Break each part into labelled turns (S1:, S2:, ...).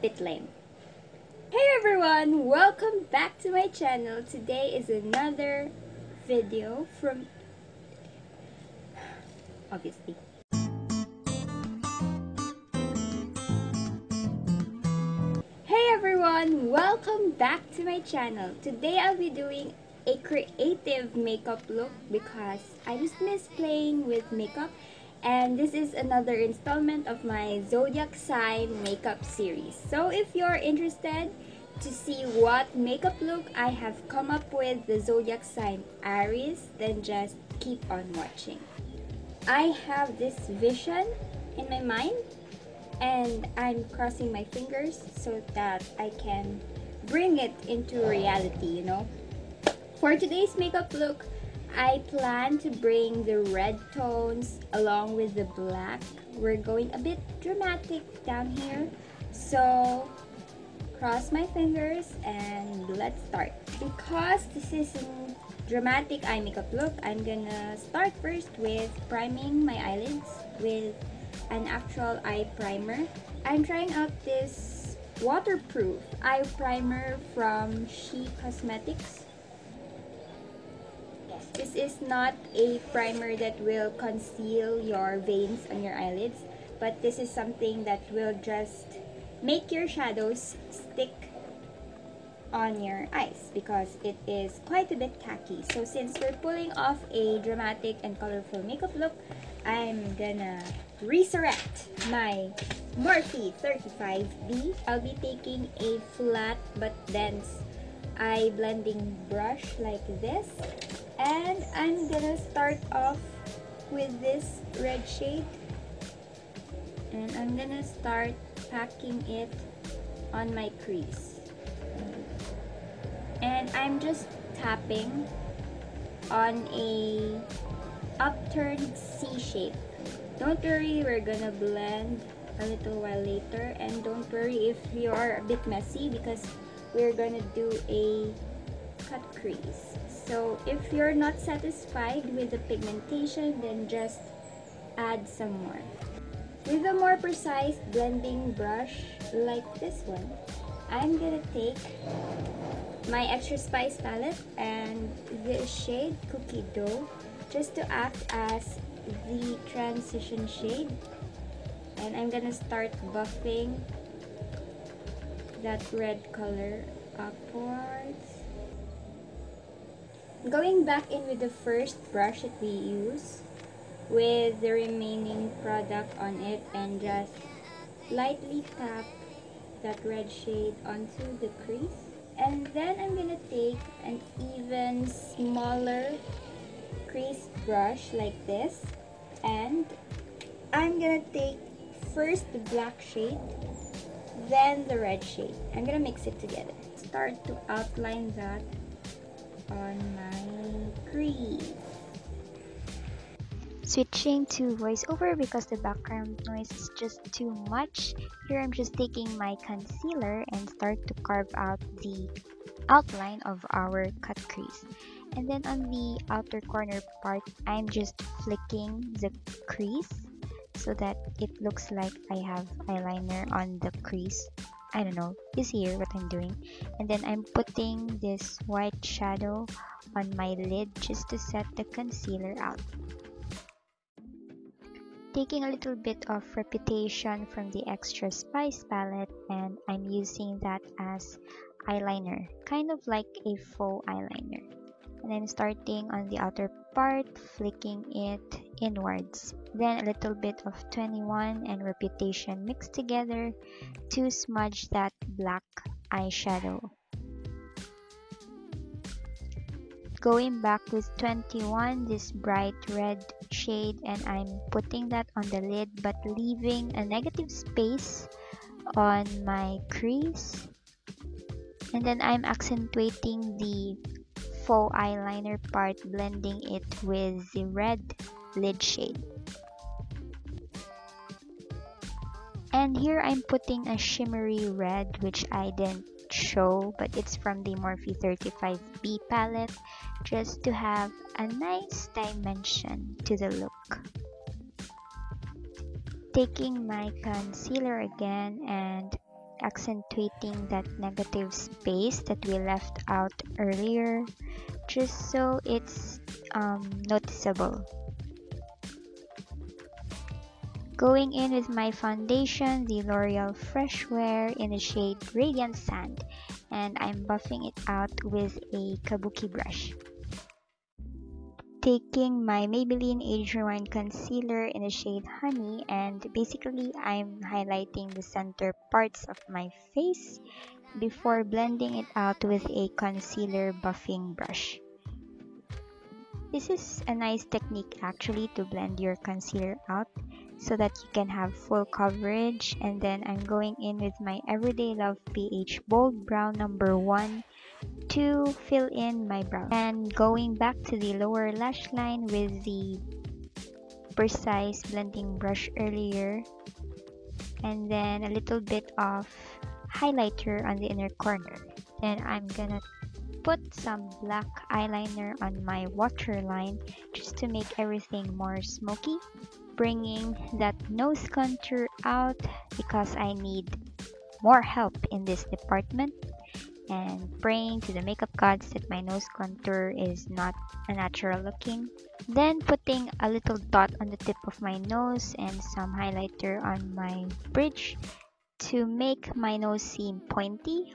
S1: bit lame. Hey everyone! Welcome back to my channel. Today is another video from... obviously. Hey everyone! Welcome back to my channel. Today I'll be doing a creative makeup look because I just miss playing with makeup, and this is another installment of my zodiac sign makeup series. So if you're interested to see what makeup look I have come up with the zodiac sign Aries, then just keep on watching. I have this vision in my mind and I'm crossing my fingers so that I can bring it into reality, you know. For today's makeup look, I plan to bring the red tones along with the black. We're going a bit dramatic down here, so cross my fingers and let's start. Because this is a dramatic eye makeup look, I'm gonna start first with priming my eyelids with an actual eye primer. I'm trying out this waterproof eye primer from She Cosmetics. Yes, this is not a primer that will conceal your veins on your eyelids, but this is something that will just make your shadows stick on your eyes because it is quite a bit tacky. So since we're pulling off a dramatic and colorful makeup look, I'm gonna resurrect my Morphe 35B. I'll be taking a flat but dense eye blending brush like this, and I'm gonna start off with this red shade, and I'm gonna start packing it on my crease. And I'm just tapping on a upturned C shape. Don't worry, we're gonna blend a little while later, and don't worry if you're a bit messy because we're gonna do a cut crease. So if you're not satisfied with the pigmentation, then just add some more. With a more precise blending brush like this one, I'm gonna take my Extra Spice palette and this shade Cookie Dough just to act as the transition shade, and I'm gonna start buffing that red color upwards. Going back in with the first brush that we use with the remaining product on it, and just lightly tap that red shade onto the crease. And then I'm gonna take an even smaller crease brush like this, and I'm gonna take first the black shade, then the red shade. I'm gonna mix it together. Start to outline that on my crease.
S2: Switching to voiceover because the background noise is just too much. Here I'm just taking my concealer and start to carve out the outline of our cut crease. And then on the outer corner part, I'm just flicking the crease so that it looks like I have eyeliner on the crease. I don't know, you see here what I'm doing. And then I'm putting this white shadow on my lid just to set the concealer out. Taking a little bit of Reputation from the Extra Spice palette, and I'm using that as eyeliner, kind of like a faux eyeliner. And I'm starting on the outer part, flicking it inwards. Then a little bit of 21 and Reputation mixed together to smudge that black eyeshadow. Going back with 21, this bright red shade, and I'm putting that on the lid but leaving a negative space on my crease. And then I'm accentuating the faux eyeliner part, blending it with the red lid shade. And here I'm putting a shimmery red, which I didn't show, but it's from the Morphe 35B palette, just to have a nice dimension to the look. Taking my concealer again and accentuating that negative space that we left out earlier, just so it's noticeable. Going in with my foundation, the L'Oreal Fresh Wear in the shade Radiant Sand, and I'm buffing it out with a kabuki brush. Taking my Maybelline Age Rewind Concealer in the shade Honey, and basically I'm highlighting the center parts of my face before blending it out with a concealer buffing brush. This is a nice technique actually to blend your concealer out so that you can have full coverage. And then I'm going in with my Everyday Love PH Bold Brown number 1 to fill in my brow. And going back to the lower lash line with the precise blending brush earlier. And then a little bit of highlighter on the inner corner. Then I'm gonna put some black eyeliner on my waterline just to make everything more smoky, bringing that nose contour out because I need more help in this department, and praying to the makeup gods that my nose contour is not a natural looking. Then putting a little dot on the tip of my nose and some highlighter on my bridge to make my nose seem pointy.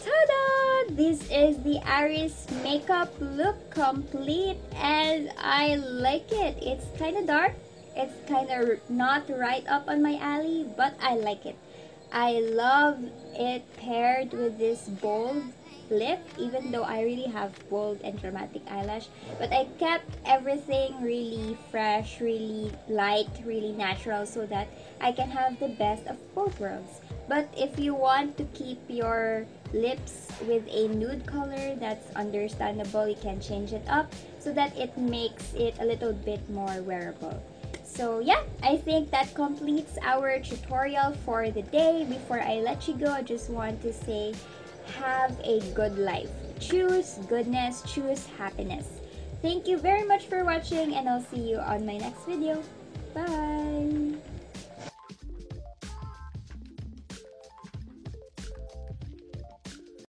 S1: Ta-da! This is the Aries makeup look complete, and I like it. It's kind of dark. It's kind of not right up on my alley, but I like it. I love it paired with this bold lip, even though I really have bold and dramatic eyelash. But I kept everything really fresh, really light, really natural so that I can have the best of both worlds. But if you want to keep your lips with a nude color, that's understandable. You can change it up so that it makes it a little bit more wearable. So yeah, I think that completes our tutorial for the day. Before I let you go, I just want to say, have a good life. Choose goodness, choose happiness. Thank you very much for watching, and I'll see you on my next video. Bye!